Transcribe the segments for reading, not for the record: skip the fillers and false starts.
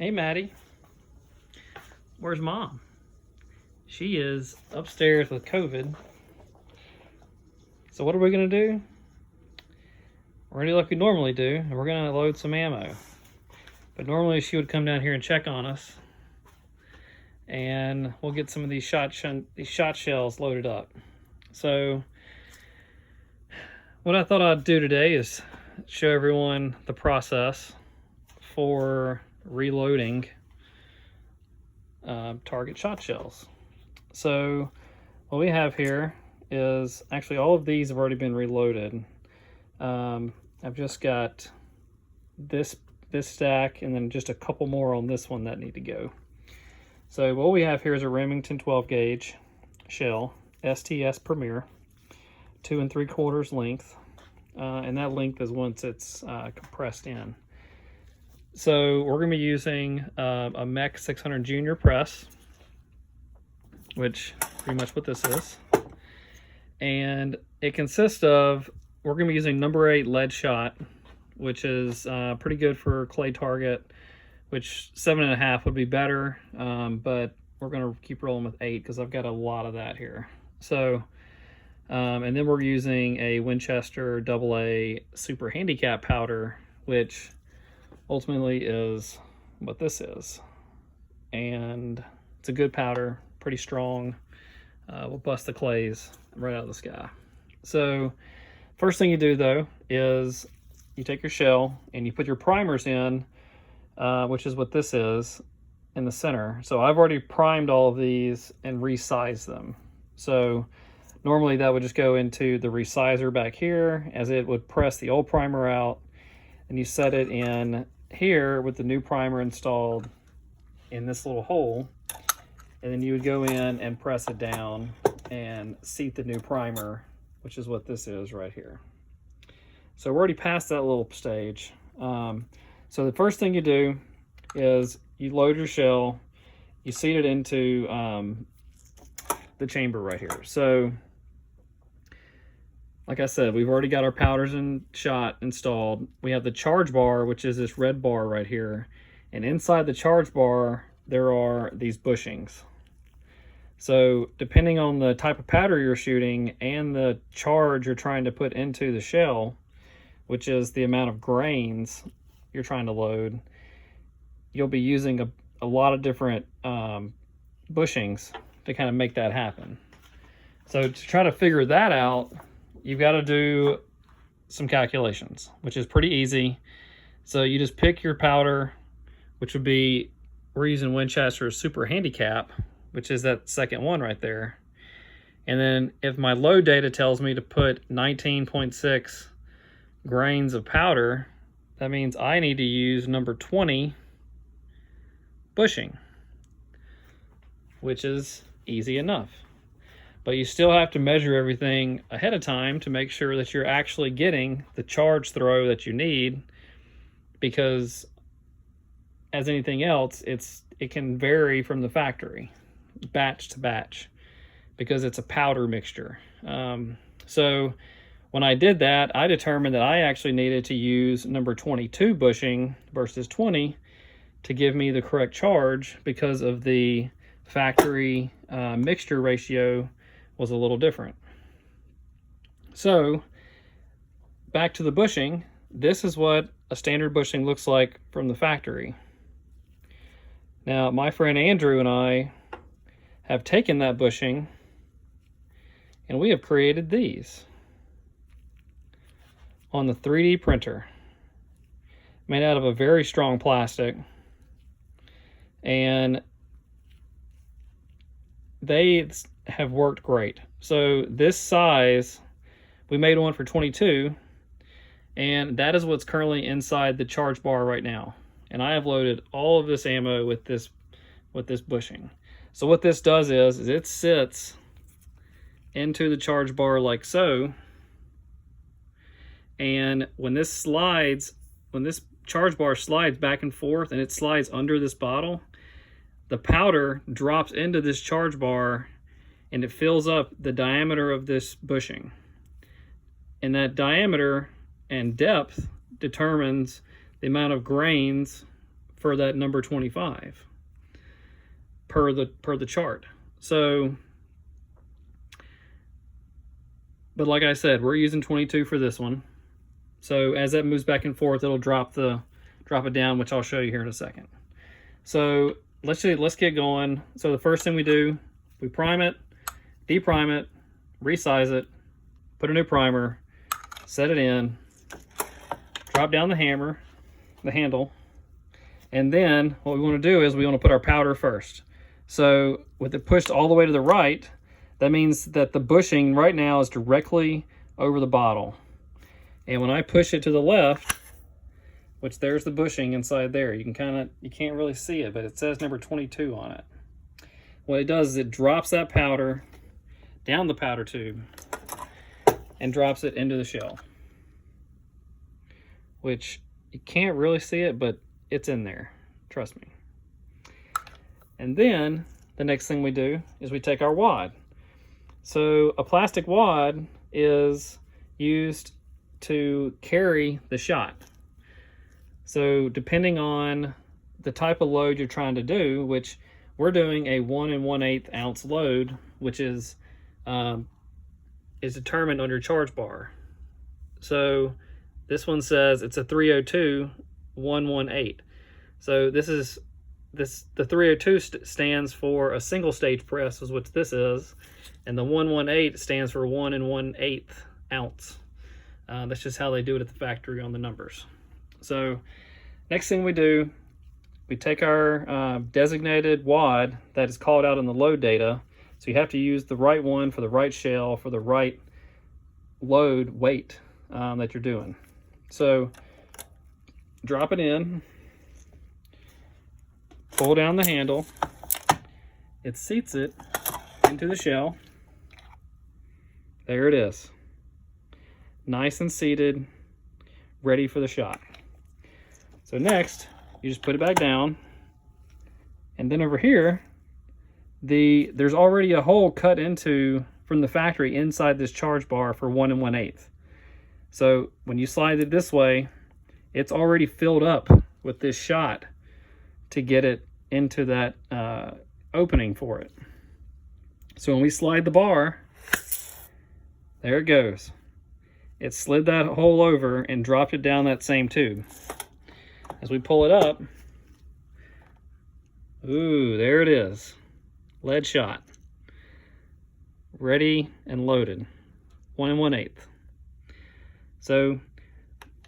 Hey, Maddie. Where's Mom? She is upstairs with COVID. So what are we going to do? We're going to do like we normally do, and we're going to load some ammo. But normally she would come down here and check on us. And we'll get some of these shot shells loaded up. So what I thought I'd do today is show everyone the process for reloading target shot shells. So what we have here is actually all of these have already been reloaded. I've just got this stack and then just a couple more on this one that need to go. So what we have here is a Remington 12 gauge shell, STS Premier, 2 3/4 length, and that length is once it's compressed in. So we're going to be using a Mech 600 Junior press, which pretty much what this is. And it consists of, we're going to be using number 8 lead shot, which is pretty good for clay target, which 7.5 would be better, but we're going to keep rolling with 8 because I've got a lot of that here. So, and then we're using a Winchester AA Super Handicap powder, which ultimately is what this is. And it's a good powder, pretty strong, will bust the clays right out of the sky. So first thing you do though is you take your shell and you put your primers in, which is what this is, in the center. So I've already primed all of these and resized them. So normally that would just go into the resizer back here, as it would press the old primer out, and you set it in here with the new primer installed in this little hole, and then you would go in and press it down and seat the new primer, which is what this is right here. So we're already past that little stage. So the first thing you do is you load your shell, you seat it into the chamber right here. So like I said, we've already got our powders and shot installed. We have the charge bar, which is this red bar right here. And inside the charge bar, there are these bushings. So depending on the type of powder you're shooting and the charge you're trying to put into the shell, which is the amount of grains you're trying to load, you'll be using a lot of different bushings to kind of make that happen. So to try to figure that out, you've got to do some calculations, which is pretty easy. So you just pick your powder, which would be, we're using Winchester Super Handicap, which is that second one right there. And then if my load data tells me to put 19.6 grains of powder, that means I need to use number 20 bushing, which is easy enough. But you still have to measure everything ahead of time to make sure that you're actually getting the charge throw that you need, because as anything else, it can vary from the factory, batch to batch, because it's a powder mixture. So when I did that, I determined that I actually needed to use number 22 bushing versus 20 to give me the correct charge, because of the factory mixture ratio was a little different. So back to the bushing, this is what a standard bushing looks like from the factory. Now my friend Andrew and I have taken that bushing and we have created these on the 3D printer, made out of a very strong plastic, and they have worked great. So this size, we made one for 22, and that is what's currently inside the charge bar right now. And I have loaded all of this ammo with this bushing. So what this does is it sits into the charge bar like so, and when this charge bar slides back and forth and it slides under this bottle, the powder drops into this charge bar and it fills up the diameter of this bushing. And that diameter and depth determines the amount of grains for that number 25 per the chart. So, but like I said, we're using 22 for this one. So as that moves back and forth, it'll drop it down, which I'll show you here in a second. So let's get going. So the first thing we do, we prime it, deprime it, resize it, put a new primer, set it in, drop down the handle, and then what we want to do is we want to put our powder first. So with it pushed all the way to the right, that means that the bushing right now is directly over the bottle. And when I push it to the left, which there's the bushing inside there, you can't really see it, but it says number 22 on it. What it does is it drops that powder down the powder tube and drops it into the shell, which you can't really see it, but it's in there, trust me. And then the next thing we do is we take our wad. So a plastic wad is used to carry the shot. So depending on the type of load you're trying to do, which we're doing a 1 1/8 ounce load, which is determined on your charge bar. So this one says it's a 302 1/1/8. So the 302 stands for a single stage press, is what this is, and the 1/1/8 stands for 1 1/8 ounce. That's just how they do it at the factory on the numbers. So next thing we do, we take our designated wad that is called out in the load data. So you have to use the right one for the right shell, for the right load weight that you're doing. So drop it in, pull down the handle, it seats it into the shell. There it is. Nice and seated, ready for the shot. So next, you just put it back down, and then over here, there's already a hole cut into from the factory inside this charge bar for 1 1/8. So when you slide it this way, it's already filled up with this shot to get it into that opening for it. So when we slide the bar, there it goes. It slid that hole over and dropped it down that same tube. As we pull it up, ooh, there it is. Lead shot. Ready and loaded. 1 1/8. So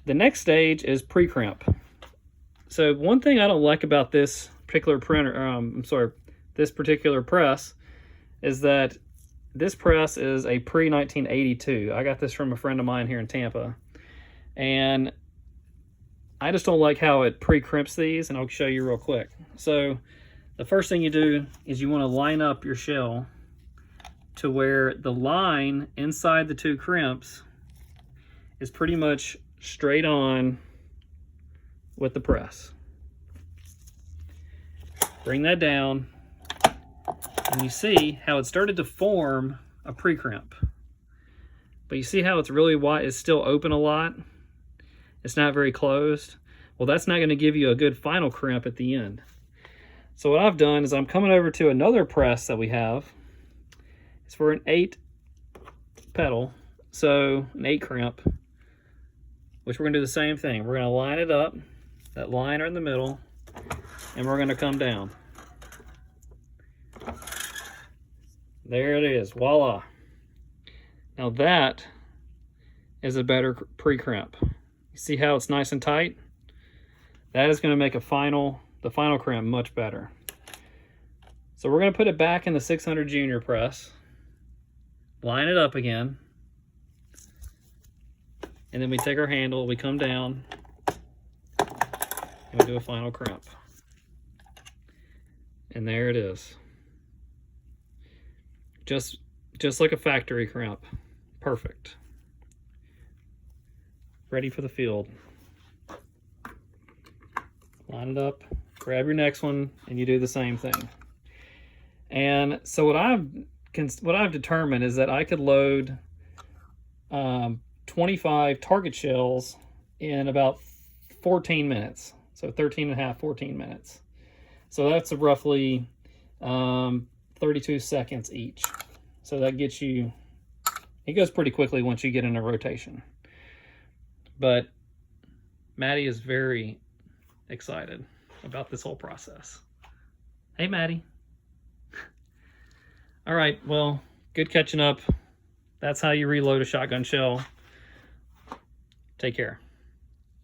the next stage is pre-crimp. So one thing I don't like about this particular this particular press is that this press is a pre-1982. I got this from a friend of mine here in Tampa. And I just don't like how it pre-crimps these, and I'll show you real quick. So the first thing you do is you want to line up your shell to where the line inside the two crimps is pretty much straight on with the press. Bring that down, and you see how it started to form a pre-crimp. But you see how it's really wide, it's still open a lot? It's not very closed. Well, that's not going to give you a good final crimp at the end. So what I've done is I'm coming over to another press that we have. It's for an 8 pedal, so an 8 crimp, which we're going to do the same thing. We're going to line it up, that liner in the middle, and we're going to come down. There it is, voila. Now that is a better pre-crimp. You see how it's nice and tight? That is going to make the final crimp much better. So we're going to put it back in the 600 Junior press, line it up again, and then we take our handle, we come down, and we do a final crimp. And there it is. Just like a factory crimp. Perfect. Ready for the field. Line it up, grab your next one, and you do the same thing. And so what I've determined is that I could load 25 target shells in about 14 minutes. So 13 and a half, 14 minutes. So that's roughly 32 seconds each. So that gets you, it goes pretty quickly once you get in a rotation. But Maddie is very excited about this whole process. Hey, Maddie. All right, well, good catching up. That's how you reload a shotgun shell. Take care.